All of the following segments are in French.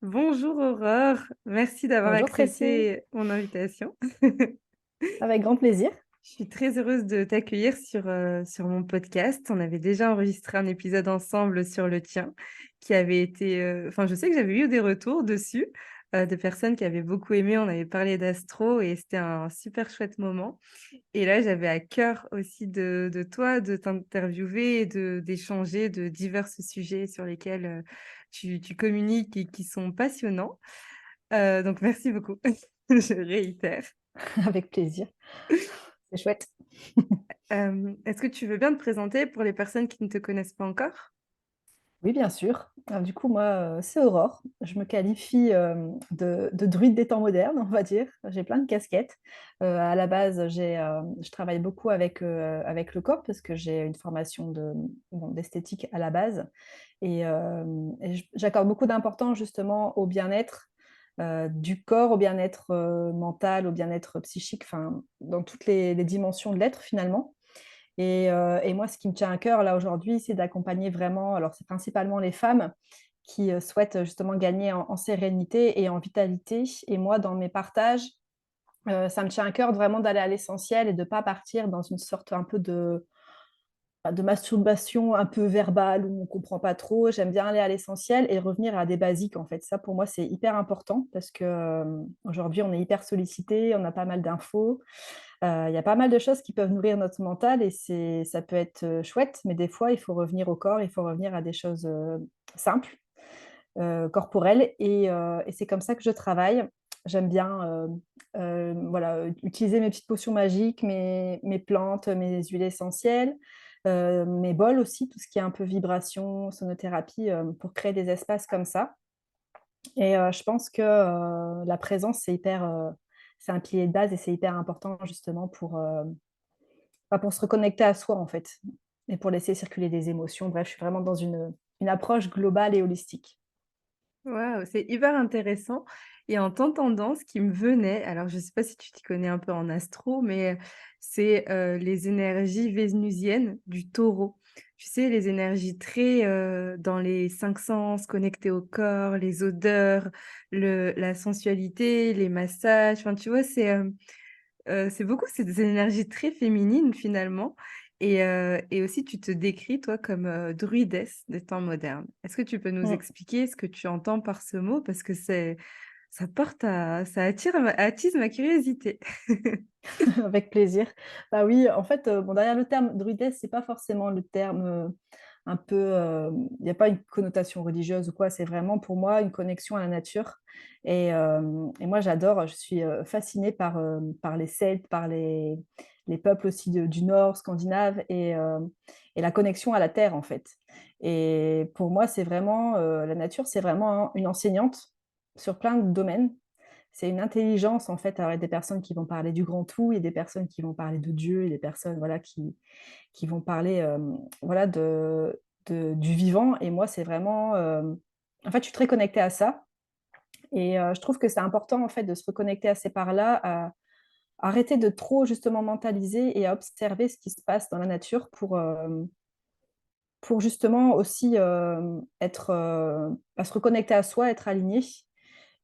Bonjour Aurore, merci d'avoir Bonjour Tracy, accepté mon invitation. avec grand plaisir. Je suis très heureuse de t'accueillir sur mon podcast. On avait déjà enregistré un épisode ensemble sur le tien qui avait été... Enfin, je sais que j'avais eu des retours dessus de personnes qui avaient beaucoup aimé. On avait parlé d'astro et c'était un super chouette moment. Et là, j'avais à cœur aussi de toi, de t'interviewer et d'échanger de divers sujets sur lesquels tu communiques et qui sont passionnants. Donc, merci beaucoup. Je réitère. Avec plaisir, c'est chouette. Est-ce que tu veux bien te présenter pour les personnes qui ne te connaissent pas encore? Oui, bien sûr. Alors, du coup, moi, c'est Aurore. Je me qualifie de druide des temps modernes, on va dire. J'ai plein de casquettes. À la base, je travaille beaucoup avec le corps parce que j'ai une formation d'esthétique à la base. J'accorde beaucoup d'importance justement au bien-être du corps, au bien-être mental, au bien-être psychique, enfin, dans toutes les dimensions de l'être finalement. Et moi, ce qui me tient à cœur là aujourd'hui, c'est d'accompagner vraiment, alors c'est principalement les femmes qui souhaitent justement gagner en sérénité et en vitalité. Et moi, dans mes partages, ça me tient à cœur vraiment d'aller à l'essentiel et de ne pas partir dans une sorte un peu de masturbation un peu verbale où on ne comprend pas trop. J'aime bien aller à l'essentiel et revenir à des basiques en fait. Ça, pour moi, c'est hyper important parce que aujourd'hui, on est hyper sollicité, on a pas mal d'infos. Il y a pas mal de choses qui peuvent nourrir notre mental et ça peut être chouette, mais des fois, il faut revenir au corps, il faut revenir à des choses simples, corporelles. Et c'est comme ça que je travaille. J'aime bien voilà, utiliser mes petites potions magiques, mes plantes, mes huiles essentielles, mes bols aussi, tout ce qui est un peu vibration, sonothérapie, pour créer des espaces comme ça. Et je pense que la présence, c'est un pilier de base et c'est hyper important justement pour se reconnecter à soi en fait et pour laisser circuler des émotions. Bref, je suis vraiment dans une approche globale et holistique. Waouh, c'est hyper intéressant. Et en t'entendant, ce qui me venait, alors je ne sais pas si tu t'y connais un peu en astro, mais c'est les énergies vénusiennes du taureau. Tu sais, les énergies très dans les cinq sens, connectées au corps, les odeurs, la sensualité, les massages. Enfin, tu vois, c'est beaucoup, c'est des énergies très féminines finalement. Et aussi, tu te décris, toi, comme druidesse des temps modernes. Est-ce que tu peux nous Mm. expliquer ce que tu entends par ce mot? Parce que ça attise ma curiosité. Avec plaisir. Bah oui, en fait, bon, derrière le terme druidesse, c'est pas forcément le terme un peu. Il n'y a pas une connotation religieuse ou quoi, c'est vraiment pour moi une connexion à la nature. Et moi, j'adore, je suis fascinée par les Celtes, par les peuples aussi du Nord, scandinave, et la connexion à la terre, en fait. Et pour moi, c'est vraiment, la nature, c'est vraiment une enseignante sur plein de domaines. C'est une intelligence, en fait. Alors, il y a des personnes qui vont parler du grand tout, il y a des personnes qui vont parler de Dieu, et des personnes voilà, qui vont parler voilà, du vivant. Et moi, c'est vraiment... En fait, je suis très connectée à ça. Et je trouve que c'est important, en fait, de se reconnecter à ces parts-là, à arrêter de trop, justement, mentaliser et à observer ce qui se passe dans la nature pour justement aussi à se reconnecter à soi, être aligné.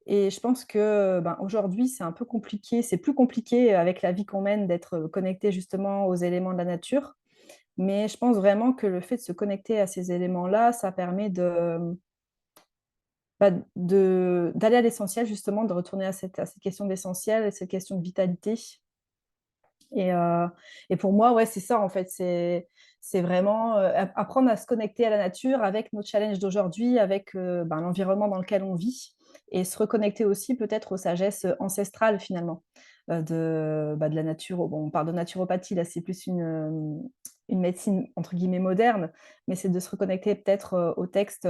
Et je pense que ben, aujourd'hui, c'est un peu compliqué, c'est plus compliqué avec la vie qu'on mène d'être connecté justement aux éléments de la nature. Mais je pense vraiment que le fait de se connecter à ces éléments-là, ça permet d'aller à l'essentiel, justement, de retourner à cette question d'essentiel, à cette question de vitalité. Et, euh, et pour moi, ouais, c'est ça en fait. C'est vraiment apprendre à se connecter à la nature avec nos challenges d'aujourd'hui, avec ben, l'environnement dans lequel on vit, et se reconnecter aussi peut-être aux sagesses ancestrales finalement de la nature. Bon, on parle de naturopathie, là c'est plus une médecine entre guillemets moderne, mais c'est de se reconnecter peut-être au texte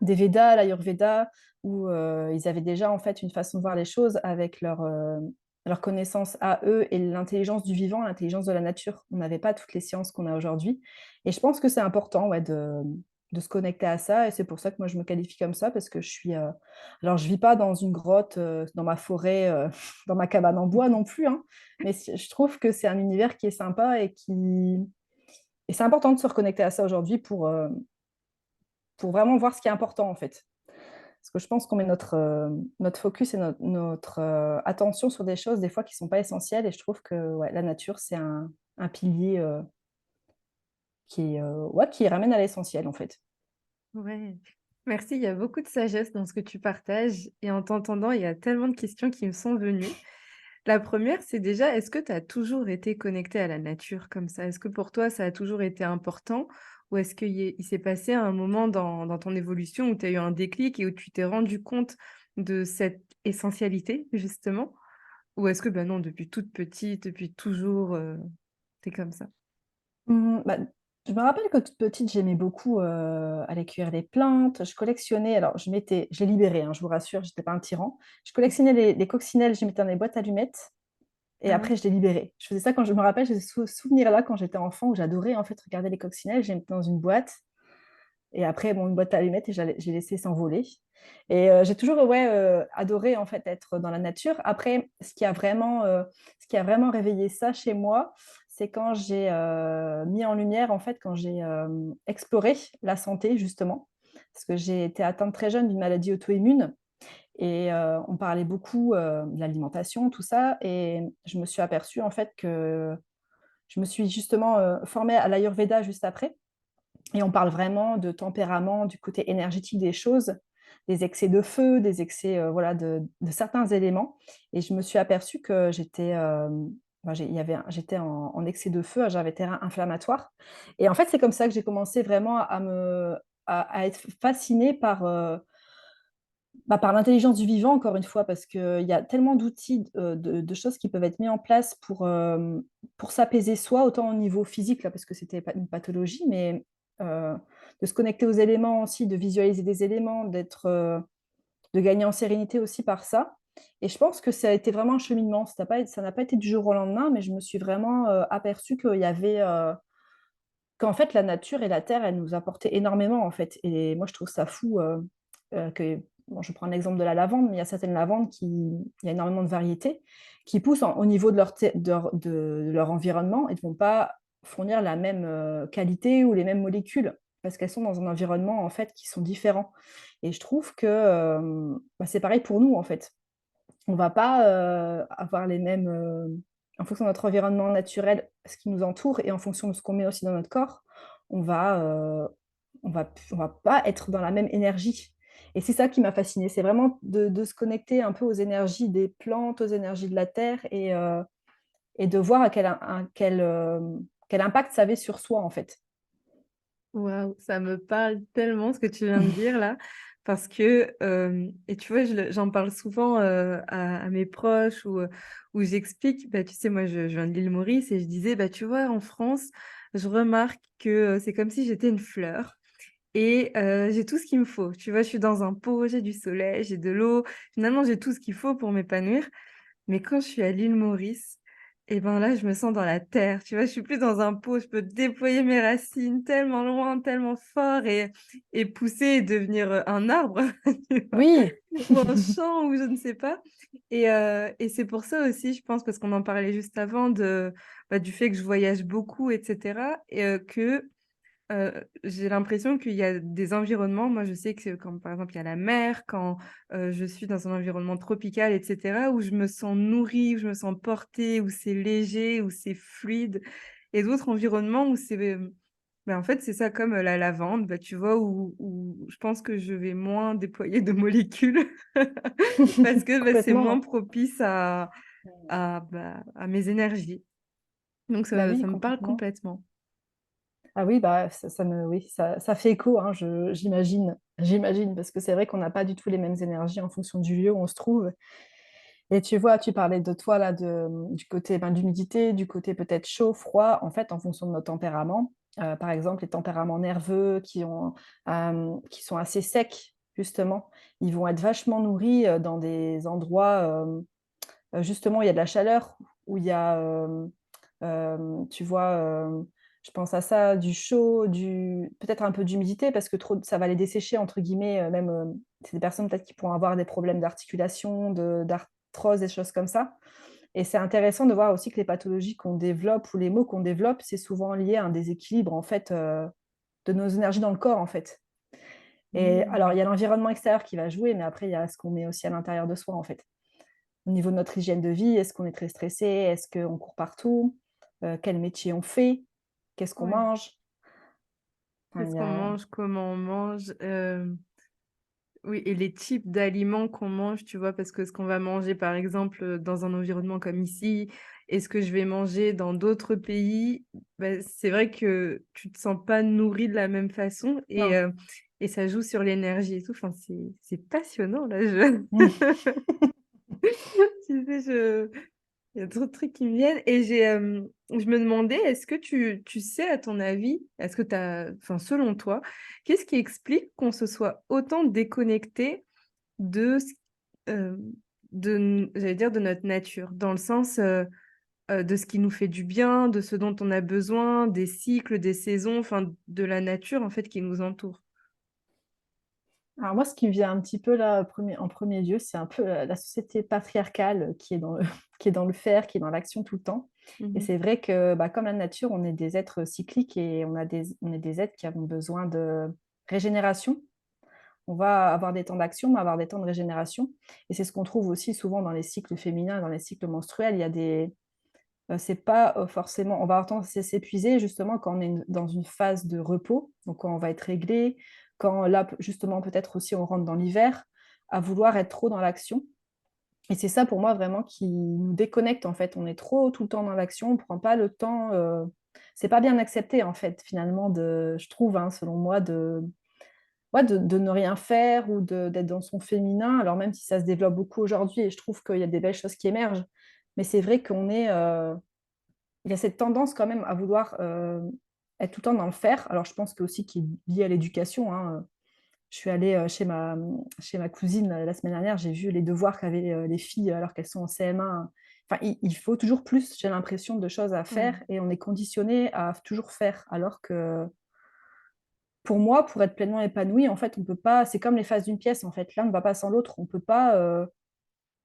des Védas, l'Ayurveda, où ils avaient déjà en fait une façon de voir les choses avec leur connaissance à eux et l'intelligence du vivant, l'intelligence de la nature. On n'avait pas toutes les sciences qu'on a aujourd'hui. Et je pense que c'est important ouais, de se connecter à ça. Et c'est pour ça que moi, je me qualifie comme ça, parce que je suis... Alors, je ne vis pas dans une grotte, dans ma forêt, dans ma cabane en bois non plus, hein, mais je trouve que c'est un univers qui est sympa et qui... Et c'est important de se reconnecter à ça aujourd'hui pour vraiment voir ce qui est important, en fait. Parce que je pense qu'on met notre focus et notre attention sur des choses, des fois, qui ne sont pas essentielles. Et je trouve que ouais, la nature, c'est un pilier ouais, qui ramène à l'essentiel, en fait. Ouais. Merci, il y a beaucoup de sagesse dans ce que tu partages et en t'entendant, il y a tellement de questions qui me sont venues. La première, c'est déjà, est-ce que tu as toujours été connecté à la nature comme ça? Est-ce que pour toi, ça a toujours été important? Ou est-ce il s'est passé un moment dans ton évolution où tu as eu un déclic et où tu t'es rendu compte de cette essentialité, justement? Ou est-ce que, ben non, depuis toute petite, depuis toujours, tu es comme ça? Bah, je me rappelle que toute petite, j'aimais beaucoup, aller cueillir les plantes. Je collectionnais alors je les libérais, hein, je vous rassure, j'étais pas un tyran. Je collectionnais les coccinelles, je les mettais dans les boîtes allumettes et Ah, après je les libérais. Je faisais ça quand je me rappelle, j'ai ce souvenir-là quand j'étais enfant où j'adorais, en fait, regarder les coccinelles. Je les mettais dans une boîte et après, bon, une boîte à allumettes et j'ai laissé s'envoler et j'ai toujours, ouais, adoré, en fait, être dans la nature. Après, ce qui a vraiment réveillé ça chez moi, c'est quand j'ai, mis en lumière, en fait, quand j'ai, exploré la santé, justement. Parce que j'ai été atteinte très jeune d'une maladie auto-immune et on parlait beaucoup, de l'alimentation, tout ça et je me suis aperçue, en fait, que je me suis justement, formée à l'Ayurveda juste après et on parle vraiment de tempérament, du côté énergétique des choses, des excès de feu, des excès, voilà, de certains éléments. Et je me suis aperçue que j'étais en excès de feu, j'avais des terrain inflammatoire. Et en fait, c'est comme ça que j'ai commencé vraiment à être fascinée par l'intelligence du vivant, encore une fois, parce qu'il y a tellement d'outils, de choses qui peuvent être mis en place pour s'apaiser soi, autant au niveau physique, là, parce que c'était pas une pathologie, mais de se connecter aux éléments aussi, de visualiser des éléments, de gagner en sérénité aussi par ça. Et je pense que ça a été vraiment un cheminement. Ça n'a pas été du jour au lendemain, mais je me suis vraiment aperçue qu'en fait, la nature et la terre, elles nous apportaient énormément, en fait. Et moi, je trouve ça fou que, bon, je prends l'exemple de la lavande, mais il y a certaines lavandes il y a énormément de variétés, qui poussent au niveau de leur environnement et ne vont pas fournir la même qualité ou les mêmes molécules, parce qu'elles sont dans un environnement, en fait, qui sont différents. Et je trouve que bah, c'est pareil pour nous, en fait. On va pas avoir les mêmes, en fonction de notre environnement naturel, ce qui nous entoure et en fonction de ce qu'on met aussi dans notre corps, on va, on va pas être dans la même énergie. Et c'est ça qui m'a fascinée, c'est vraiment de se connecter un peu aux énergies des plantes, aux énergies de la terre et de voir quel impact ça avait sur soi, en fait. waouh, ça me parle tellement ce que tu viens de dire là, parce que, et tu vois, j'en parle souvent à mes proches où j'explique, bah, tu sais, moi je viens de l'île Maurice et je disais, bah, tu vois, en France, je remarque que c'est comme si j'étais une fleur. Et j'ai tout ce qu'il me faut. Tu vois, je suis dans un pot, j'ai du soleil, j'ai de l'eau. Finalement, j'ai tout ce qu'il faut pour m'épanouir. Mais quand je suis à l'île Maurice, et ben là, je me sens dans la terre. Tu vois, je suis plus dans un pot. Je peux déployer mes racines tellement loin, tellement fort et pousser et devenir un arbre, tu vois, Oui, ou un champ, ou je ne sais pas. Et c'est pour ça aussi, je pense, parce qu'on en parlait juste avant, bah, du fait que je voyage beaucoup, etc., et que j'ai l'impression qu'il y a des environnements, moi je sais que quand par exemple il y a la mer, quand, je suis dans un environnement tropical et cetera, où je me sens nourrie, où je me sens portée, où c'est léger, où c'est fluide et d'autres environnements où c'est, bah, en fait c'est ça comme, la lavande, bah, tu vois? Où je pense que je vais moins déployer de molécules parce que, bah, c'est moins complètement. propice à mes énergies. Donc Bah ça oui, me parle complètement. complètement. Ah oui, bah, oui, ça fait écho, hein, j'imagine, parce que c'est vrai qu'on n'a pas du tout les mêmes énergies en fonction du lieu où on se trouve. Et tu vois, tu parlais de toi là, du côté ben, d'humidité, du côté peut-être chaud, froid, en fait, en fonction de notre tempérament. Par exemple, les tempéraments nerveux qui sont assez secs, justement, ils vont être vachement nourris dans des endroits, justement, où il y a de la chaleur, où il y a, tu vois, je pense à ça, du chaud, peut-être un peu d'humidité, parce que trop, ça va les dessécher, entre guillemets, même, c'est des personnes peut-être qui pourront avoir des problèmes d'articulation, d'arthrose, des choses comme ça. Et c'est intéressant de voir aussi que les pathologies qu'on développe ou les maux qu'on développe, c'est souvent lié à un déséquilibre, en fait, de nos énergies dans le corps, en fait. Et alors, il y Mmh. a l'environnement extérieur qui va jouer, mais après, il y a ce qu'on met aussi à l'intérieur de soi, en fait. Au niveau de notre hygiène de vie, est-ce qu'on est très stressé? Est-ce qu'on court partout? Quel métier on fait? Qu'est-ce qu'on Ouais. mange? Enfin, Qu'est-ce il y qu'on a mange? Comment on mange? Oui, et les types d'aliments qu'on mange, tu vois? Parce que ce qu'on va manger, par exemple, dans un environnement comme ici et ce que je vais manger dans d'autres pays, bah, c'est vrai que tu te sens pas nourri de la même façon non. et ça joue sur l'énergie et tout. Enfin, c'est passionnant là, je tu sais, il y a trop de trucs qui me viennent et je me demandais, est-ce que tu sais, à ton avis, est-ce que tu enfin, selon toi, qu'est-ce qui explique qu'on se soit autant déconnecté de ce heu, de n j'allais dire de notre nature? Dans le sens, de ce qui nous fait du bien, de ce dont on a besoin, des cycles, des saisons, enfin de la nature, en fait, qui nous entoure. Alors moi, ce qui me vient un petit peu là, en 1er lieu, c'est un peu la société patriarcale qui est dans le qui est dans le faire, qui est dans l'action tout le temps. Et Mmh. c'est vrai que, bah, comme la nature, on est des êtres cycliques et on est des êtres qui avons besoin de régénération. On va avoir des temps d'action, mais avoir des temps de régénération. Et c'est ce qu'on trouve aussi souvent dans les cycles féminins, dans les cycles menstruels. Il y a des c'est pas, forcément on va avoir tendance à s'épuiser justement quand on est dans une phase de repos, donc quand on va être réglé, quand là, justement, peut-être aussi on rentre dans l'hiver, à vouloir être trop dans l'action. Et c'est ça pour moi vraiment qui nous déconnecte en fait. On est trop tout le temps dans l'action, on prend pas le temps, c'est pas bien accepté en fait finalement je trouve, hein, selon moi de ouais, de ne rien faire ou d'être dans son féminin. Alors même si ça se développe beaucoup aujourd'hui et je trouve qu'il y a des belles choses qui émergent, mais c'est vrai il y a cette tendance quand même à vouloir, être tout le temps dans le faire. Alors je pense que aussi qui est lié à l'éducation, hein, je suis allée, chez ma cousine, la semaine dernière, j'ai vu les devoirs qu'avaient, les filles alors qu'elles sont en CM1. Enfin, il faut toujours plus, j'ai l'impression, de choses à Ouais. faire et on est conditionné à toujours faire. Alors que pour moi, pour être pleinement épanoui, en fait, on peut pas c'est comme les faces d'une pièce, en fait. L'un ne va pas sans l'autre. On peut pas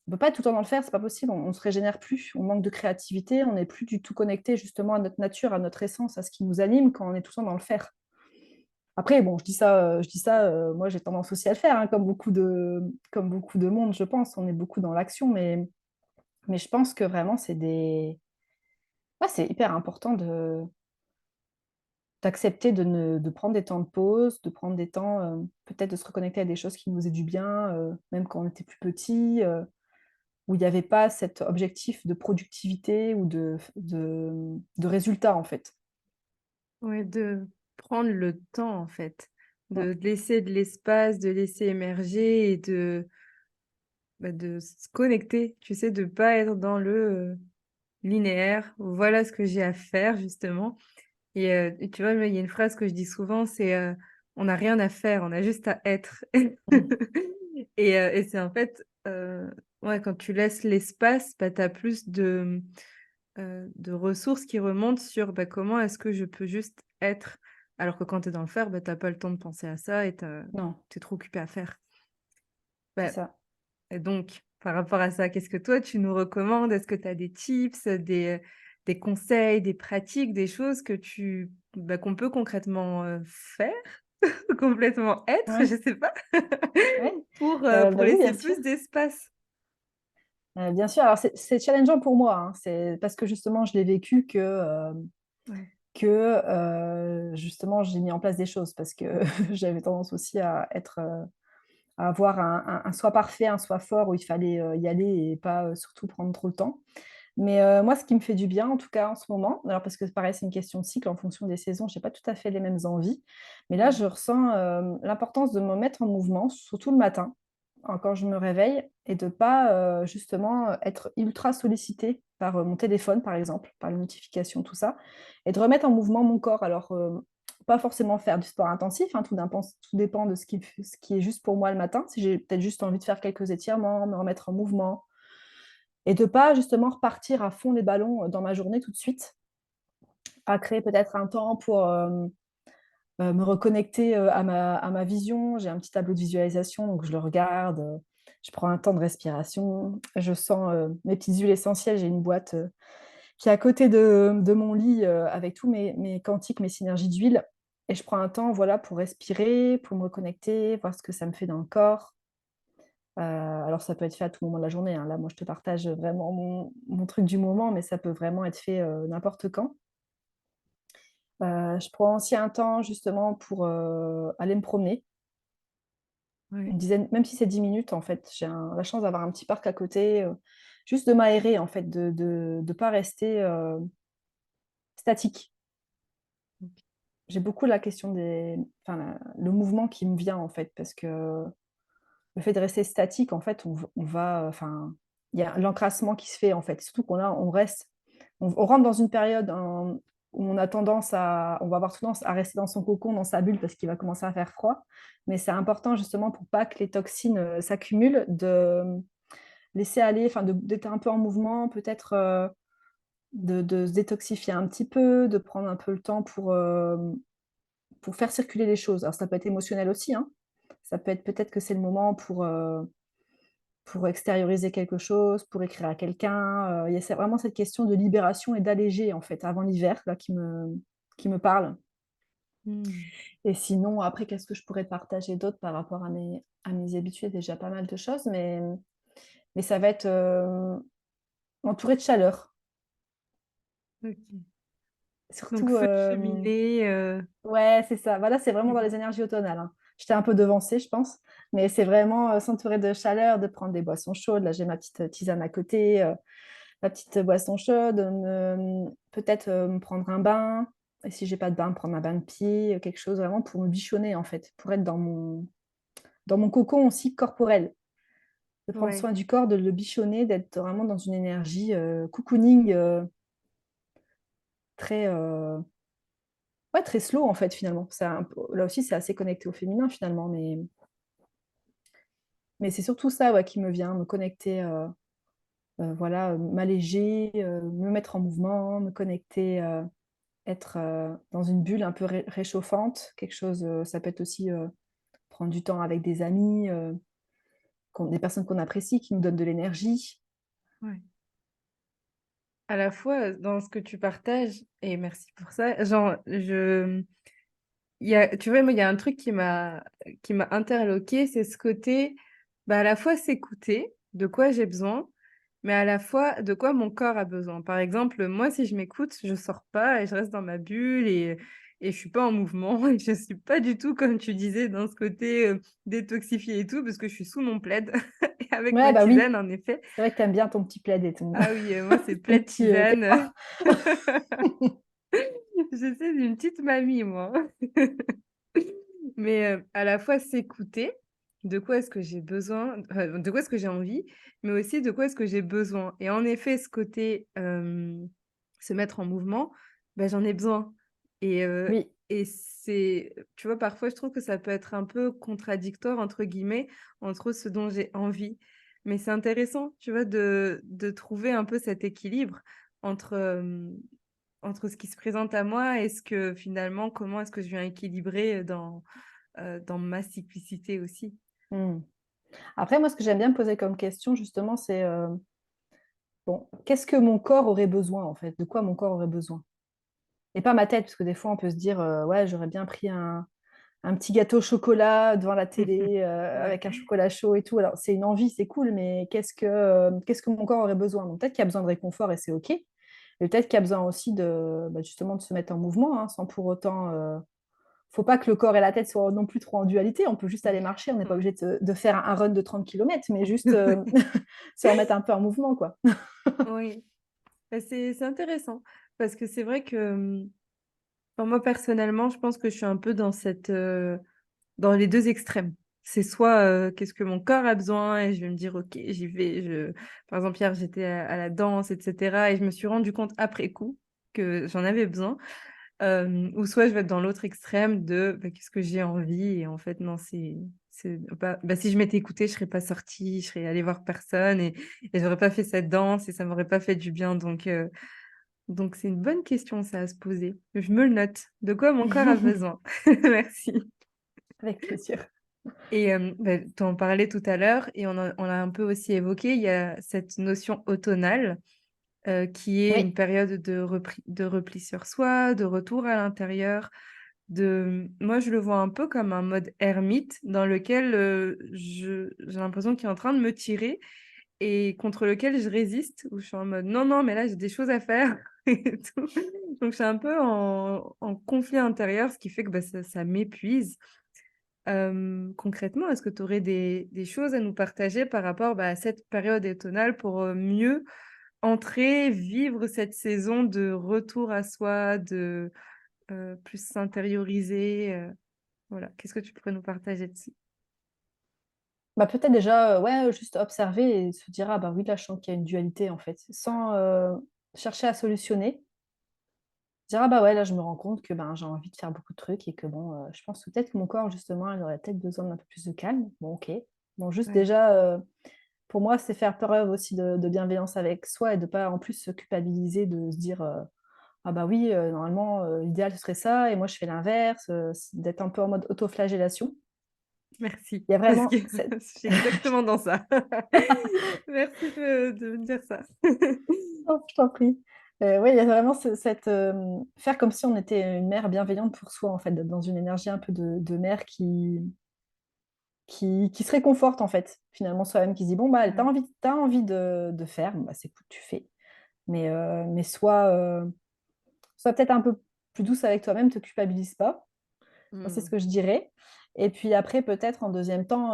être tout le temps dans le faire, c'est pas possible, on se régénère plus, on manque de créativité, on n'est plus du tout connecté justement à notre nature, à notre essence, à ce qui nous anime quand on est tout le temps dans le faire. Après bon, moi j'ai tendance aussi à le faire, hein, comme beaucoup de monde, je pense. On est beaucoup dans l'action, mais je pense que vraiment ouais, c'est hyper important d'accepter de prendre des temps de pause, de prendre des temps, peut-être de se reconnecter à des choses qui nous faisaient du bien, même quand on était plus petit, où il y avait pas cet objectif de productivité ou de résultat, en fait. Ouais, de prendre le temps, en fait, Mmh, de laisser de l'espace, de laisser émerger et de se connecter, tu sais? De pas être dans le, linéaire. Voilà ce que j'ai à faire, justement et tu vois, moi, il y a une phrase que je dis souvent, c'est, «On n'a rien à faire, on a juste à être» mmh, et c'est en fait, ouais, quand tu laisses l'espace, bah, tu as plus de ressources qui remontent sur, bah, comment est-ce que je peux juste être? Alors que quand tu es dans le faire, bah, tu as pas le temps de penser à ça et non, tu es trop occupé à faire. c'est Bah ça. et donc, par rapport à ça, qu'est-ce que toi tu nous recommandes? Est-ce que tu as des tips, des conseils, des pratiques, des choses que bah, qu'on peut concrètement, faire, complètement être, Ouais, je sais pas, ouais, pour bah, oui, bien laisser sûr. plus d'espace? Bien sûr, alors c'est challengeant pour moi, hein. C'est parce que justement je l'ai vécu Ouais. justement j'ai mis en place des choses parce que j'avais tendance aussi à avoir un soi parfait, un soi fort où il fallait, y aller et pas, surtout prendre trop le temps. Mais moi, ce qui me fait du bien, en tout cas en ce moment, alors parce que pareil, c'est une question de cycle en fonction des saisons, j'ai pas tout à fait les mêmes envies. Mais là, Mmh. je ressens, l'importance de me mettre en mouvement, surtout le matin, quand je me réveille et de pas, justement, être ultra sollicitée par, mon téléphone, par exemple, par les notifications, tout ça et de remettre en mouvement mon corps. Alors, pas forcément faire du sport intensif, hein, tout dépend de ce qui est juste pour moi le matin. Si j'ai peut-être juste envie de faire quelques étirements, me remettre en mouvement, et de pas justement repartir à fond les ballons, dans ma journée tout de suite, à créer peut-être un temps pour, me reconnecter, à ma vision. J'ai un petit tableau de visualisation, donc je le regarde, je prends un temps de respiration, je sens, mes petites huiles essentielles. J'ai une boîte, qui est à côté de mon lit, avec tous mes quantiques, mes synergies d'huile et je prends un temps, voilà, pour respirer, pour me reconnecter, voir ce que ça me fait dans le corps. Alors ça peut être fait à tout moment de la journée, hein. Là, moi, je te partage vraiment mon truc du moment, mais ça peut vraiment être fait, n'importe quand. Je prends aussi un temps justement pour, aller me promener, une Ouais. dizaine, même si c'est 10 minutes en fait. J'ai la chance d'avoir un petit parc à côté, juste de m'aérer en fait, de pas rester, statique. OK. J'ai beaucoup la question le mouvement qui me vient en fait, parce que le fait de rester statique en fait, on va, il y a l'encrassement qui se fait en fait. Surtout on reste, on rentre dans une période où on va avoir tendance à rester dans son cocon, dans sa bulle parce qu'il va commencer à faire froid. Mais c'est important justement pour pas que les toxines, s'accumulent, de laisser aller, d'être un peu en mouvement, peut-être, de se détoxifier un petit peu, de prendre un peu le temps pour faire circuler les choses. Alors ça peut être émotionnel aussi, hein. Ça peut être, peut-être que c'est le moment pour extérioriser quelque chose, pour écrire à quelqu'un. Il y a vraiment cette question de libération et d'alléger, en fait, avant l'hiver, là, qui me parle. Mmh. Et sinon, après, qu'est-ce que je pourrais partager d'autre par rapport à mes habitudes? Déjà pas mal de choses, mais ça va être, entouré de chaleur. OK. Donc Surtout, feu de cheminée, ouais, c'est ça. Bah, là, c'est vraiment dans mmh les énergies automnales, hein. J'étais un peu devancée, je pense, mais c'est vraiment, s'entourer de chaleur, de prendre des boissons chaudes. Là, j'ai ma petite, tisane à côté, ma petite boisson chaude, peut-être, me prendre un bain, et si j'ai pas de bain, prendre un bain de pied, quelque chose vraiment pour me bichonner, en fait, pour être dans mon cocon aussi corporel. De prendre ouais, soin du corps, de le bichonner, d'être vraiment dans une énergie, cocooning, très, ouais, très slow, en fait, finalement. C'est un peu là aussi, c'est assez connecté au féminin, finalement, mais c'est surtout ça, ouais, qui me vient, me connecter, voilà, m'alléger, me mettre en mouvement, me connecter, être, dans une bulle un peu réchauffante, quelque chose, ça peut être aussi, prendre du temps avec des amis, des personnes qu'on apprécie, qui nous donnent de l'énergie. ouais. À la fois, dans ce que tu partages et merci pour ça, genre il y a tu vois, moi, il y a un truc qui m'a interloquée, c'est ce côté, bah, à la fois s'écouter, de quoi j'ai besoin, mais à la fois de quoi mon corps a besoin. Par exemple, moi, si je m'écoute, je sors pas et je reste dans ma bulle et je suis pas en mouvement et je suis pas du tout, comme tu disais, dans ce côté, détoxifié et tout, parce que je suis sous mon plaid et avec Ouais, ma bah, oui, tisane, en effet. c'est vrai que tu aimes bien ton petit plaid et ton Ah oui, moi, c'est ton plaid petit, tisane. peignoir. Je suis une petite mamie, moi. Mais, à la fois s'écouter, de quoi est-ce que j'ai besoin, de quoi est-ce que j'ai envie, mais aussi de quoi est-ce que j'ai besoin et en effet, ce côté, se mettre en mouvement, bah, j'en ai besoin Oui. et c'est tu vois, parfois, je trouve que ça peut être un peu «contradictoire» entre guillemets, entre ce dont j'ai envie. Mais c'est intéressant, tu vois, de trouver un peu cet équilibre entre, entre ce qui se présente à moi et ce que finalement comment est-ce que je viens équilibrer, dans ma cyclicité aussi. Mmh. Après, moi, ce que j'aime bien me poser comme question, justement, c'est, bon, qu'est-ce que mon corps aurait besoin, en fait? De quoi mon corps aurait besoin? Et pas ma tête, parce que des fois, on peut se dire, «Ouais, j'aurais bien pris un petit gâteau au chocolat devant la télé, Ouais. avec un chocolat chaud et tout». Alors, c'est une envie, c'est cool, mais qu'est-ce que mon corps aurait besoin? Donc peut-être qu'il y a besoin de réconfort et c'est OK. Mais peut-être qu'il y a besoin aussi justement de se mettre en mouvement, hein, sans pour autant, faut pas que le corps et la tête soient non plus trop en dualité. On peut juste aller marcher, on n'est pas Ouais. obligé de faire un run de 30 kilomètres, mais juste, se remettre un peu en mouvement, quoi. Oui, bah, c'est intéressant parce que c'est vrai que, enfin, moi personnellement, je pense que je suis un peu dans dans les 2 extrêmes. C'est soit, qu'est-ce que mon corps a besoin et je vais me dire: «OK, j'y vais». Par exemple, hier, j'étais à la danse et cetera et je me suis rendu compte après coup que j'en avais besoin. Ou soit je vais être dans l'autre extrême de, bah, qu'est-ce que j'ai envie et en fait non, c'est bah, si je m'étais écoutée, je serais pas sortie, je serais allée voir personne et j'aurais pas fait cette danse et ça m'aurait pas fait du bien donc c'est une bonne question ça à se poser. Je me le note. De quoi mon corps a besoin? Merci Avec plaisir. et bah, tu en parlais tout à l'heure et on l'a un peu aussi évoqué, il y a cette notion automnale, qui est une Oui. période de repli sur soi, de retour à l'intérieur. Moi, je le vois un peu comme un mode ermite dans lequel j'ai l'impression qu'il est en train de me tirer et contre lequel je résiste, où je suis en mode non, non, mais là, j'ai des choses à faire et tout. Donc, je suis un peu en conflit intérieur, ce qui fait que bah, ça m'épuise. Concrètement, est-ce que tu aurais des choses à nous partager par rapport bah, à cette période automnale pour mieux entrer, vivre cette saison de retour à soi, de plus s'intérioriser voilà. Qu'est-ce que tu pourrais nous partager dessus? Bah, peut-être déjà, ouais, juste observer et se dire: «Ah bah oui, là, je sens qu'il y a une dualité, en fait», sans, chercher à solutionner. Dire: «Ah bah ouais, là, je me rends compte que, ben, j'ai envie de faire beaucoup de trucs et que bon, je pense que peut-être que mon corps, justement, il aurait peut-être besoin d'un peu plus de calme». Bon, OK. Bon, juste Ouais. déjà, pour moi, c'est faire preuve aussi de bienveillance avec soi et de pas, en plus, se culpabiliser, de se dire, «Ah bah oui, normalement, l'idéal, ce serait ça et moi, je fais l'inverse», d'être un peu en mode autoflagellation. Merci, Il y a parce que vraiment cette je suis exactement dans ça. Merci de me dire ça. Oh, je t'en prie. Oui, il y a vraiment faire comme si on était une mère bienveillante pour soi, en fait, d'être dans une énergie un peu de mère qui se réconforte, en fait, finalement, soi-même, qui se dit: «Bon, bah, Ouais. tu envie de faire, bon, bah, c'est cool, tu fais». Mais sois peut-être un peu plus douce avec toi-même, te culpabilise pas. Moi, c'est ce Mmh. que je dirais et puis après, peut-être en deuxième temps,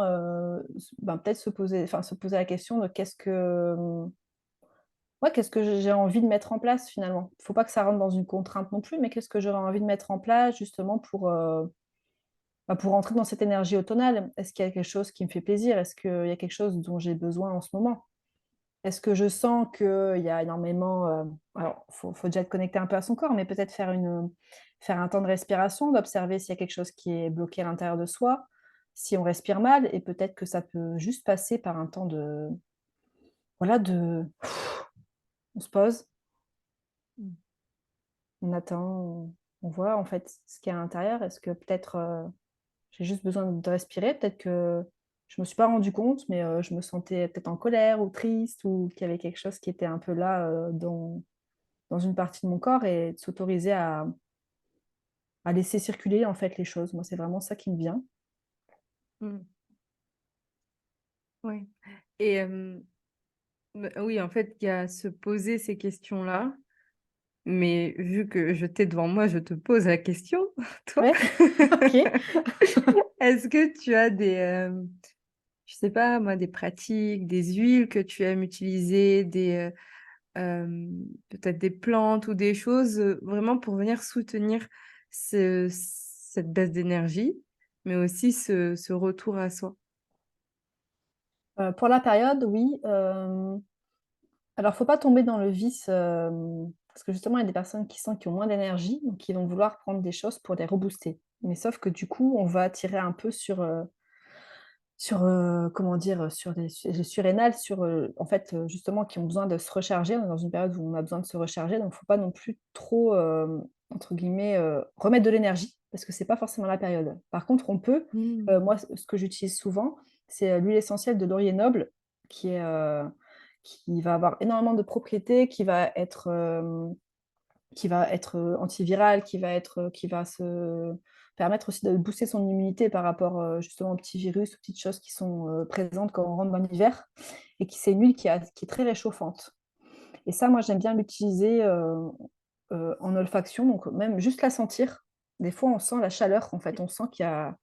peut-être se poser la question de ouais, qu'est-ce que j'ai envie de mettre en place finalement? Il faut pas que ça rentre dans une contrainte non plus, mais qu'est-ce que j'aurais envie de mettre en place justement pour rentrer dans cette énergie automnale? Est-ce qu'il y a quelque chose qui me fait plaisir? Est-ce qu'il y a quelque chose dont j'ai besoin en ce moment? Est-ce que je sens qu'il y a énormément, alors faut déjà être connecté un peu à son corps, mais peut-être faire un temps de respiration, d'observer s'il y a quelque chose qui est bloqué à l'intérieur de soi, si on respire mal et peut-être que ça peut juste passer par un temps de voilà, on se pose. Mmh. On attend, on voit en fait ce qu'il y a à l'intérieur. Est-ce que peut-être, j'ai juste besoin de respirer? Peut-être que je me suis pas rendu compte, mais, je me sentais peut-être en colère ou triste ou qu'il y avait quelque chose qui était un peu là, dans une partie de mon corps et de s'autoriser à laisser circuler en fait les choses. Moi, c'est vraiment ça qui me vient. Mmh. Ouais et bah, oui, en fait, il y a se poser ces questions-là, mais vu que je t'ai devant moi, je te pose la question, toi. Ouais, OK. Est-ce que tu as je sais pas moi, des pratiques, des huiles que tu aimes utiliser, peut-être des plantes ou des choses, vraiment pour venir soutenir cette baisse d'énergie, mais aussi ce retour à soi? Pour la période, oui, alors faut pas tomber dans le vice, parce que justement, il y a des personnes qui ont moins d'énergie, donc qui vont vouloir prendre des choses pour les rebooster. Mais sauf que du coup, on va tirer un peu comment dire? Sur les surrénales, en fait, justement, qui ont besoin de se recharger. On est dans une période où on a besoin de se recharger, donc faut pas non plus trop, entre guillemets, «remettre de l'énergie», parce que c'est pas forcément la période. Par contre, on peut, Mmh. moi, ce que j'utilise souvent, c'est, l'huile essentielle de laurier noble qui est, qui va avoir énormément de propriétés, qui va être, antiviral, qui va se permettre aussi de booster son immunité par rapport, justement aux petits virus, aux petites choses qui sont, présentes quand on rentre dans l'hiver et c'est une huile qui est très réchauffante et ça, moi, j'aime bien l'utiliser, en olfaction, donc même juste la sentir. Des fois, on sent la chaleur, en fait, on sent qu'il y a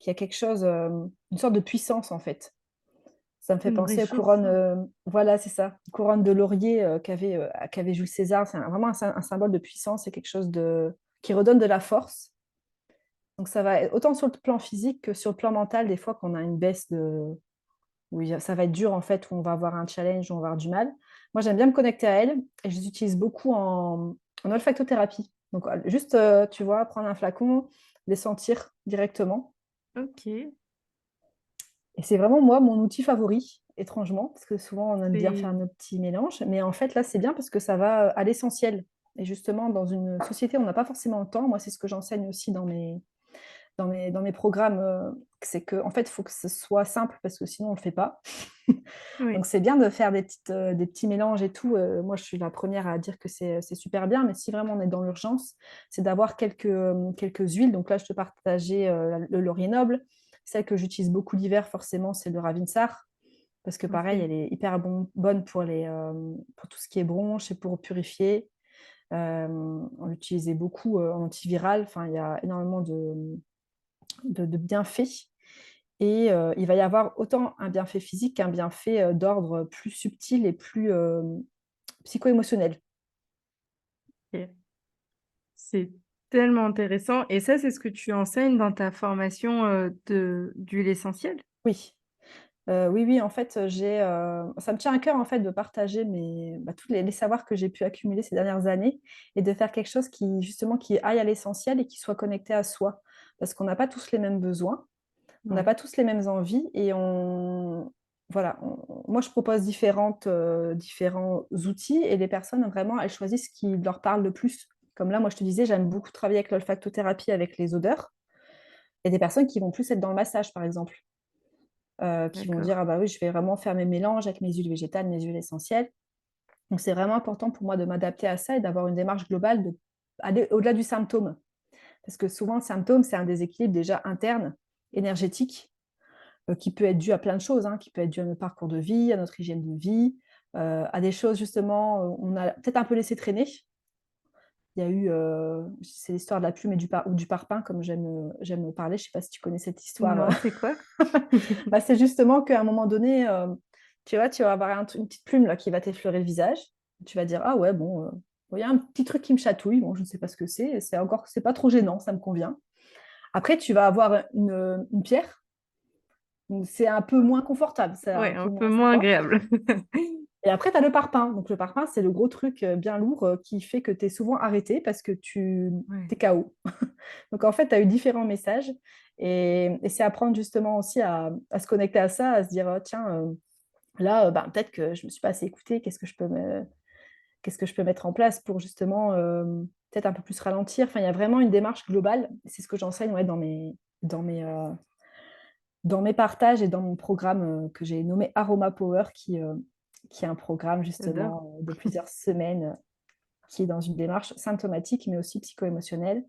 quelque chose, une sorte de puissance, en fait. Ça me fait Mmh, penser aux couronnes, réchauffant. voilà, c'est ça, couronne de laurier, qu'avait Jules César. C'est vraiment un symbole de puissance, c'est quelque chose qui redonne de la force. Donc ça va autant sur le plan physique que sur le plan mental, des fois, quand on a une baisse de où ça va être dur, en fait, où on va avoir un challenge, où on va avoir du mal. Moi, j'aime bien me connecter à elles et je les utilise beaucoup en olfactothérapie. Donc, juste, tu vois, prendre un flacon, les sentir directement. OK. Et c'est vraiment moi mon outil favori, étrangement, parce que souvent on aime bien faire C'est nos petits mélanges, mais en fait là c'est bien parce que ça va, à l'essentiel et justement dans une société où on n'a pas forcément le temps, moi c'est ce que j'enseigne aussi dans mes programmes, c'est que en fait, il faut que ce soit simple parce que sinon on le fait pas. Oui, Donc c'est bien de faire des petits mélanges et tout. Moi, je suis la première à dire que c'est super bien, mais si vraiment on est dans l'urgence, c'est d'avoir quelques huiles. Donc là, je te partageais le laurier noble. Celle que j'utilise beaucoup l'hiver, forcément, c'est le Ravinsar. Parce que pareil, OK. elle est hyper bonne pour tout ce qui est bronche et pour purifier. On l'utilisait beaucoup en antiviral. Enfin, il y a énormément de bienfaits. Et il va y avoir autant un bienfait physique qu'un bienfait d'ordre plus subtil et plus psycho-émotionnel. OK. C'est tellement intéressant et ça, c'est ce que tu enseignes dans ta formation, d'huile essentielle? Oui. Oui, oui, en fait, ça me tient à cœur, en fait, de partager tous les savoirs que j'ai pu accumuler ces dernières années et de faire quelque chose qui, justement, qui aille à l'essentiel et qui soit connecté à soi. Parce qu'on n'a pas tous les mêmes besoins, on n'a Ouais, pas tous les mêmes envies et voilà, moi, je propose différents outils et les personnes, vraiment, elles choisissent ce qui leur parle le plus. Comme là, moi, je te disais, j'aime beaucoup travailler avec l'olfactothérapie, avec les odeurs. Il y a des personnes qui vont plus être dans le massage, par exemple, qui vont dire: d'accord. «Ah bah oui, je vais vraiment faire mes mélanges avec mes huiles végétales, mes huiles essentielles». Donc c'est vraiment important pour moi de m'adapter à ça et d'avoir une démarche globale, d'aller au-delà du symptôme. Parce que souvent, le symptôme, c'est un déséquilibre déjà interne, énergétique, qui peut être dû à plein de choses, hein, qui peut être dû à notre parcours de vie, à notre hygiène de vie, à des choses justement, on a peut-être un peu laissé traîner. Il y a eu, c'est l'histoire de la plume et du parpaing comme j'aime parler. Je ne sais pas si tu connais cette histoire, Non, c'est quoi? Bah, c'est justement qu'à un moment donné, tu vas avoir une petite plume là qui va t'effleurer le visage. Tu vas dire: «Ah ouais, bon, il y a un petit truc qui me chatouille, bon, je ne sais pas ce que c'est, c'est pas trop gênant, ça me convient». Après, tu vas avoir une pierre, donc c'est un peu moins confortable, c'est Ouais, un un peu peu moins moins sympa. agréable. Et après, tu as le parpaing. Donc le parpaing, c'est le gros truc, bien lourd, qui fait que tu es souvent arrêté parce que tu Ouais, es KO. Donc en fait, tu as eu différents messages et c'est apprendre justement aussi à se connecter à ça, à se dire: «Oh tiens, là, ben, peut-être que je ne me suis pas assez écoutée, qu'est-ce que je peux mettre en place pour justement, peut-être un peu plus ralentir?» Enfin, il y a vraiment une démarche globale. C'est ce que j'enseigne, ouais, dans mes, heu, dans mes partages et dans mon programme, que j'ai nommé Aroma Power qui est un programme j'adore. justement, de plusieurs semaines, qui est dans une démarche symptomatique, mais aussi psycho-émotionnelle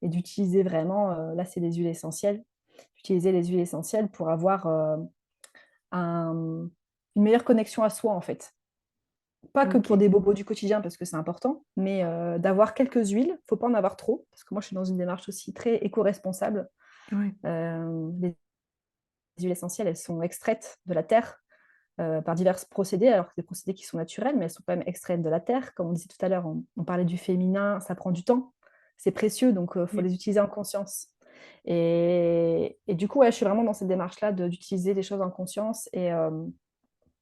et d'utiliser vraiment, là, c'est les huiles essentielles, d'utiliser les huiles essentielles pour avoir, un une meilleure connexion à soi, en fait. Pas que pour OK. des bobos du quotidien parce que c'est important, mais d'avoir quelques huiles, faut pas en avoir trop, parce que moi je suis dans une démarche aussi très éco-responsable. Ouais, Les huiles essentielles, elles sont extraites de la terre, par divers procédés, alors que c'est des procédés qui sont naturels, mais elles sont quand même extraites de la terre. Comme on disait tout à l'heure, on parlait du féminin, ça prend du temps, c'est précieux, donc faut oui. les utiliser en conscience. Et du coup, ouais, je suis vraiment dans cette démarche-là d'utiliser les choses en conscience et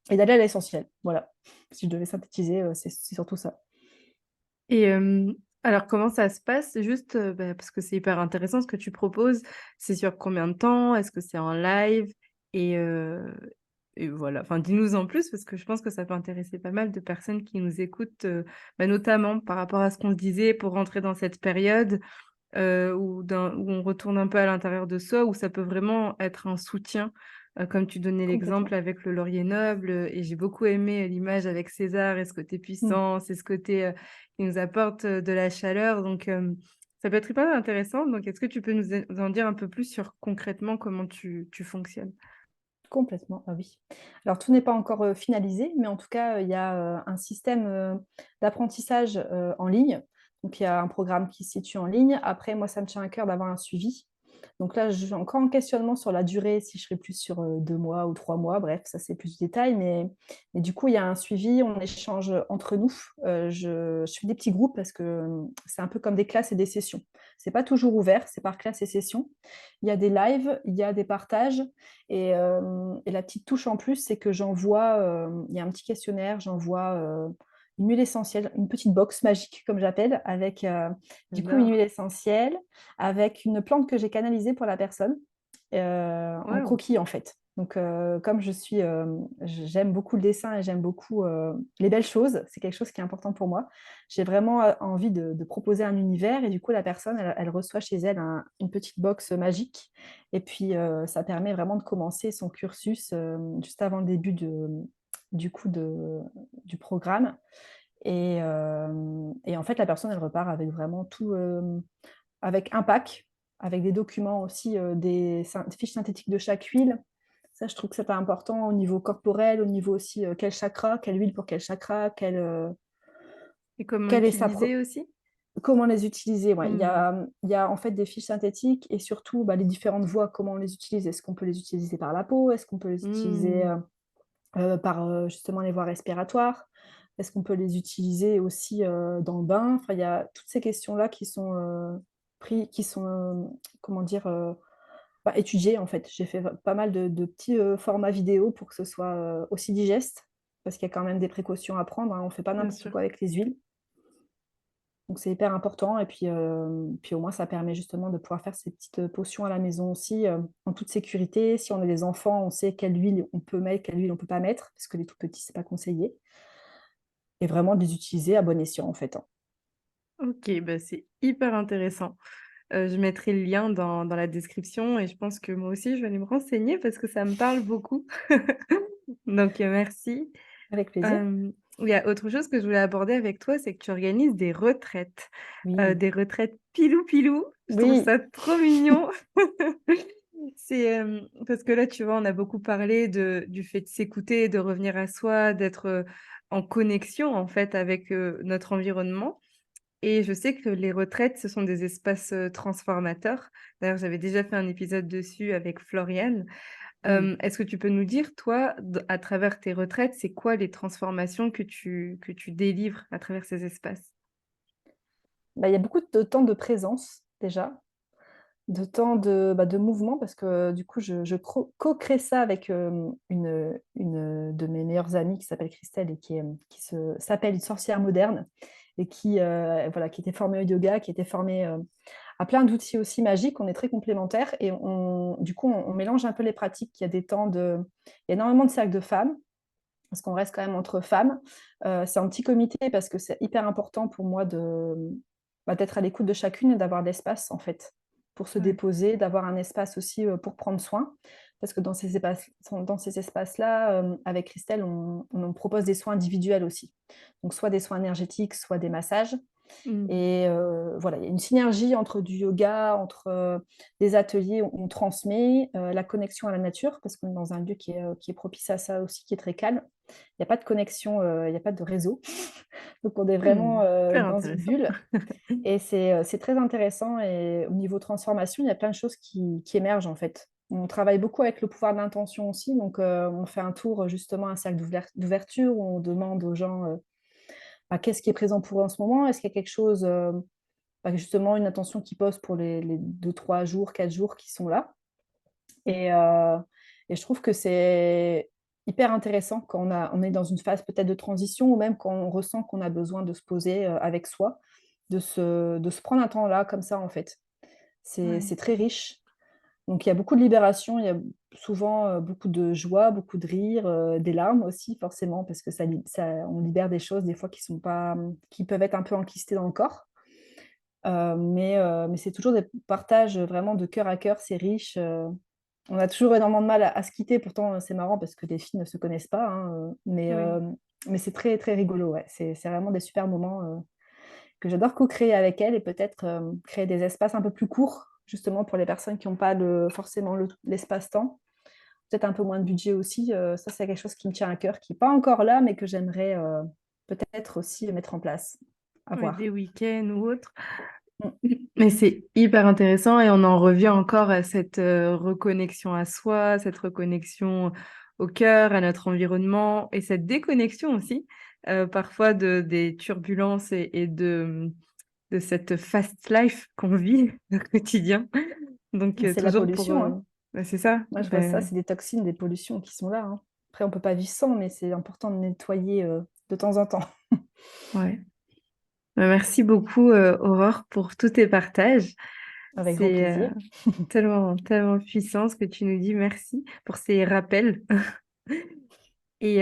d'aller à l'essentiel. Voilà. Si je devais synthétiser, c'est surtout ça. Et alors comment ça se passe? Juste, bah, parce que c'est hyper intéressant ce que tu proposes. C'est sur combien de temps? Est-ce que c'est en live? Et heu et voilà, enfin dis-nous en plus parce que je pense que ça peut intéresser pas mal de personnes qui nous écoutent, bah, notamment par rapport à ce qu'on se disait pour rentrer dans cette période, où on retourne un peu à l'intérieur de soi, où ça peut vraiment être un soutien, comme tu donnais l'exemple Complètement. avec le laurier noble, et j'ai beaucoup aimé l'image avec César et ce côté Mmh. puissance et ce côté, qui nous apporte, de la chaleur donc ça peut être hyper intéressant donc est-ce que tu peux nous en dire un peu plus sur concrètement comment tu fonctionnes? Complètement, ah oui. Alors tout n'est pas encore, finalisé, mais en tout cas, il y a, un système, d'apprentissage, en ligne. Donc il y a un programme qui se situe en ligne. Après moi, ça me tient à cœur d'avoir un suivi. Donc là, je suis encore en questionnement sur la durée, si je serai plus sur, 2 mois ou 3 mois, bref, ça c'est plus de détails, mais du coup, il y a un suivi, on échange, entre nous. Je fais des petits groupes parce que, c'est un peu comme des classes et des sessions. C'est pas toujours ouvert, c'est par classe et session. Il y a des lives, il y a des partages et la petite touche en plus, c'est que j'envoie, il y a un petit questionnaire, j'envoie, une huile essentielle, une petite box magique comme j'appelle avec, du coup une J'adore. huile essentielle, avec une plante que j'ai canalisée pour la personne, en Waouh! coquille en fait. Donc, comme j'aime beaucoup le dessin et j'aime beaucoup les belles choses, c'est quelque chose qui est important pour moi. J'ai vraiment envie de proposer un univers et du coup, la personne, elle reçoit chez elle une petite box magique. Et puis, ça permet vraiment de commencer son cursus juste avant le début du coup du programme. Et en fait, la personne, elle repart avec vraiment tout, avec un pack, avec des documents aussi, des fiches synthétiques de chaque huile. Ça, je trouve que c'est important au niveau corporel, au niveau aussi quel chakra, quelle huile pour quel chakra, Et comment quelle est sa utiliser aussi? comment les utiliser. Ouais. Hmm. Il y a en fait des fiches synthétiques et surtout bah, les différentes voies, comment on les utilise. Est-ce qu'on peut les utiliser par la peau? Est-ce qu'on peut les utiliser Hmm. par justement les voies respiratoires? Est-ce qu'on peut les utiliser aussi dans le bain? Enfin, il y a toutes ces questions-là qui sont qui sont, comment dire, bah, étudiées en fait. J'ai fait pas mal de petits formats vidéo pour que ce soit aussi digeste, parce qu'il y a quand même des précautions à prendre, hein. On ne fait pas Bien n'importe sûr. quoi avec les huiles. Donc c'est hyper important. Et puis, puis au moins, ça permet justement de pouvoir faire ces petites potions à la maison aussi, en toute sécurité. Si on a des enfants, on sait quelle huile on peut mettre, quelle huile on ne peut pas mettre, parce que les tout petits, c'est pas conseillé. Et vraiment de les utiliser à bon escient, en fait, hein. Ok, bah c'est hyper intéressant. Je mettrai le lien dans la description et je pense que moi aussi, je vais aller me renseigner parce que ça me parle beaucoup. Donc, merci. Avec plaisir. Il y a autre chose que je voulais aborder avec toi, c'est que tu organises Oui, des retraites pilou-pilou. Je trouve oui, ça trop mignon. C'est parce que là, tu vois, on a beaucoup parlé du fait de s'écouter, de revenir à soi, d'être en connexion en fait avec notre environnement. Et je sais que les retraites, ce sont des espaces transformateurs. D'ailleurs, j'avais déjà fait un épisode dessus avec Floriane. oui. Est-ce que tu peux nous dire, toi, à travers tes retraites, c'est quoi les transformations que tu délivres à travers ces espaces? Bah, il y a beaucoup de temps de présence, déjà, de temps de mouvement, parce que du coup, je co-crée ça avec une de mes meilleures amies qui s'appelle Christelle et s'appelle une sorcière moderne et voilà, qui était formée au yoga, qui était formée à plein d'outils aussi magiques. On est très complémentaires et du coup, on mélange un peu les pratiques. Il y a des temps il y a énormément de cercles de femmes, parce qu'on reste quand même entre femmes. C'est un petit comité parce que c'est hyper important pour moi d'être à l'écoute de chacune et d'avoir de l'espace, en fait, pour se Ouais. déposer, d'avoir un espace aussi pour prendre soin. Parce que dans ces espaces-là, avec Christelle, on propose des soins individuels aussi. Donc, soit des soins énergétiques, soit des massages. Mhm. Et voilà, il y a une synergie entre du yoga, entre des ateliers où on transmet, la connexion à la nature, parce qu'on est dans un lieu qui est propice à ça aussi, qui est très calme. Il n'y a pas de connexion, il n'y a pas de réseau. Donc on est vraiment Super dans une intéressant. bulle. Et c'est très intéressant. Et au niveau transformation, il y a plein de choses qui émergent en fait. On travaille beaucoup avec le pouvoir de l'intention aussi. Donc on fait un tour, justement, un cercle d'ouverture où on demande aux gens qu'est-ce qui est présent pour eux en ce moment. Est-ce qu'il y a quelque chose justement une attention qui pose pour les 2, 3 jours, 4 jours qui sont là. Et, euh, et je trouve que c'est hyper intéressant quand on est dans une phase peut-être de transition ou même quand on ressent qu'on a besoin de se poser avec soi, de se prendre un temps là comme ça en fait. Ouais. C'est très riche. Donc il y a beaucoup de libération, il y a souvent beaucoup de joie, beaucoup de rire, des larmes aussi forcément parce que on libère des choses des fois qui sont pas, qui peuvent être un peu enquistées dans le corps. Mais c'est toujours des partages vraiment de cœur à cœur, c'est riche. On a toujours énormément de mal à se quitter, pourtant c'est marrant parce que les filles ne se connaissent pas, hein, Oui. mais c'est très, très rigolo. Ouais. C'est vraiment des super moments que j'adore co-créer avec elles et peut-être créer des espaces un peu plus courts, justement pour les personnes qui n'ont pas forcément l'espace-temps. Peut-être un peu moins de budget aussi. Ça, c'est quelque chose qui me tient à cœur, qui n'est pas encore là, mais que j'aimerais peut-être aussi mettre en place. À Ouais, des voir. week-ends ou autres. Mm. Mais c'est hyper intéressant et on en revient encore à cette reconnexion à soi, cette reconnexion au cœur, à notre environnement et cette déconnexion aussi, parfois des turbulences de cette fast life qu'on vit au quotidien. Donc, C'est la toujours pour... pollution, hein. bah, c'est ça. Moi, je vois ça, c'est des toxines, des pollutions qui sont là, hein. Après, on peut pas vivre sans, mais c'est important de nettoyer de temps en temps. Ouais. Bah, merci beaucoup, Aurore, pour tous tes partages. Avec grand C'est plaisir. tellement, tellement puissant ce que tu nous dis. Merci pour ces rappels. Et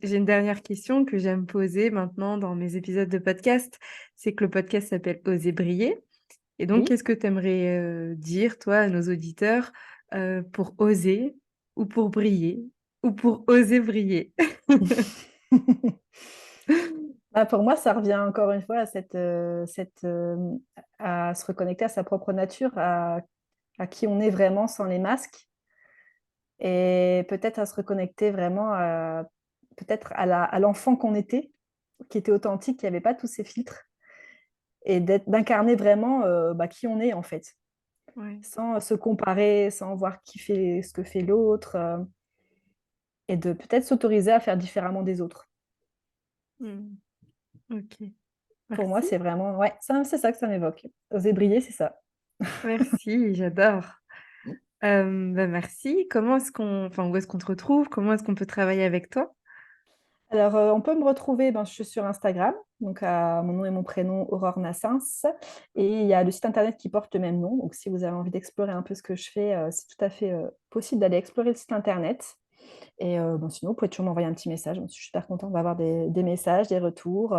j'ai une dernière question que j'aime poser maintenant dans mes épisodes de podcast. C'est que le podcast s'appelle Oser briller. Et donc, Oui. qu'est-ce que tu aimerais dire, toi, à nos auditeurs, pour oser ou pour briller ou pour oser briller? Bah, pour moi, ça revient encore une fois à à se reconnecter à sa propre nature, à qui on est vraiment sans les masques, et peut-être à se reconnecter vraiment peut-être à l'enfant qu'on était, qui était authentique, qui n'avait pas tous ces filtres, et d'incarner vraiment qui on est en fait, Ouais. sans se comparer, sans voir qui fait ce que fait l'autre, et de peut-être s'autoriser à faire différemment des autres. Hmm. Ok. Pour moi, Merci. c'est vraiment, ouais, c'est ça que ça m'évoque. Oser briller, c'est ça. Merci, j'adore. Merci. Enfin, où est-ce qu'on te retrouve? Comment est-ce qu'on peut travailler avec toi? Alors, on peut me retrouver, je suis sur Instagram, donc mon nom et mon prénom, Aurore Nassens, et il y a le site internet qui porte le même nom. Donc, si vous avez envie d'explorer un peu ce que je fais, c'est tout à fait possible d'aller explorer le site internet. Et sinon, vous pouvez toujours m'envoyer un petit message. Je suis super contente d'avoir des messages, des retours.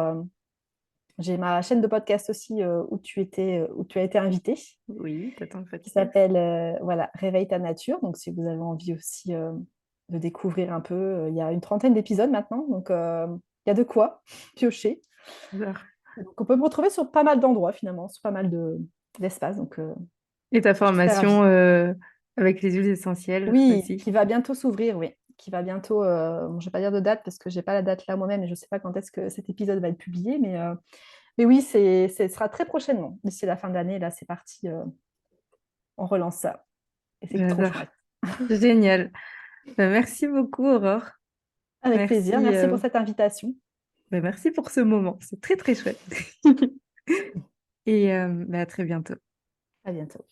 J'ai ma chaîne de podcast aussi où tu as été invitée, Oui, t'attends le qui podcast. s'appelle voilà, Réveille ta nature. Donc, si vous avez envie aussi de découvrir un peu, il y a une trentaine d'épisodes maintenant. Donc, il y a de quoi piocher. J'adore. Donc, on peut me retrouver sur pas mal d'endroits finalement, sur pas mal d'espaces. Donc, Et ta je suis très ravie. formation avec les huiles essentielles Oui, aussi. qui va bientôt s'ouvrir, oui. Qui va bientôt, je ne vais pas dire de date parce que je n'ai pas la date là moi-même et je ne sais pas quand est-ce que cet épisode va être publié. Mais oui, ce sera très prochainement. D'ici la fin de l'année, là, c'est parti. On relance ça. Et c'est trop J'adore. chouette. Génial. Merci beaucoup, Aurore. Avec plaisir. Merci, Merci pour cette invitation. merci pour ce moment. C'est très, très chouette. Et à très bientôt. À bientôt.